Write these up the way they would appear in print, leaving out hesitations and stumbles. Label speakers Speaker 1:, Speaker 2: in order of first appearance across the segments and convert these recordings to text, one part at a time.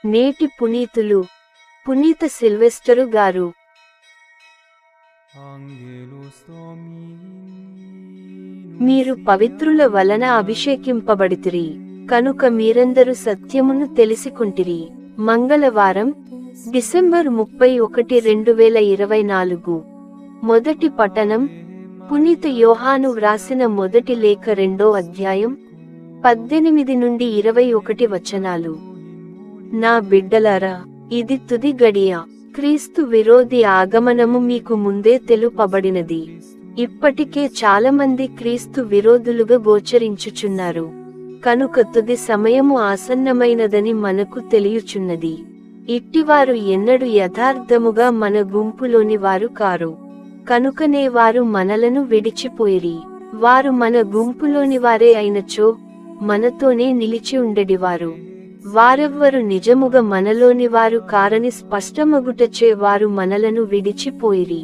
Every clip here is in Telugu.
Speaker 1: నేటి పునీతులు పునీత సిల్వెస్టరు గారు. మీరు పవిత్రుల వలన అభిషేకింపబడితిరి, కనుక మీరందరూ సత్యమును తెలిసికొంటిరి. మంగళవారం, డిసెంబర్ 31, 2024. మొదటి పఠనం పునీత యోహాను వ్రాసిన మొదటి లేఖ 2వ అధ్యాయం 18 నుండి 21 వచనాలు. నా బిడ్డలారా, ఇది తుది గడియ. క్రీస్తు విరోధి ఆగమనము మీకు ముందే తెలుపబడినది. ఇప్పటికే చాలామంది క్రీస్తు విరోధులుగా గోచరించుచున్నారు. కనుక తుది సమయము ఆసన్నమైనదని మనకు తెలియుచున్నది. ఇట్టివారు ఎన్నడూ యథార్థముగా మన గుంపులోని వారు కారు. కనుకనే వారు మనలను విడిచిపోయిరి. వారు మన గుంపులోని వారే అయినచో మనతోనే నిలిచి ఉండేవారు. వారెవ్వరు నిజముగా మనలోని వారు కారని స్పష్టమగుటచే వారు మనలను విడిచిపోయిరి.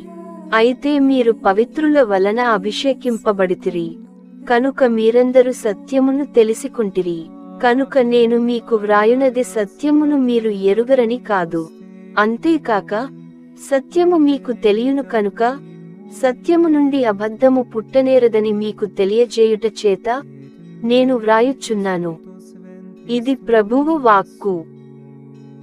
Speaker 1: అయితే మీరు పవిత్రుల వలన అభిషేకింపబడితిరి, కనుక మీరందరూ సత్యమును తెలిసికొంటిరి. కనుక నేను మీకు వ్రాయునది సత్యమును మీరు ఎరుగరని కాదు, అంతేకాక సత్యము మీకు తెలియను కనుక సత్యము నుండి అబద్ధము పుట్టనేరదని మీకు తెలియజేయుట చేత నేను వ్రాయుచున్నాను. ఇది ప్రభువు వాక్కు.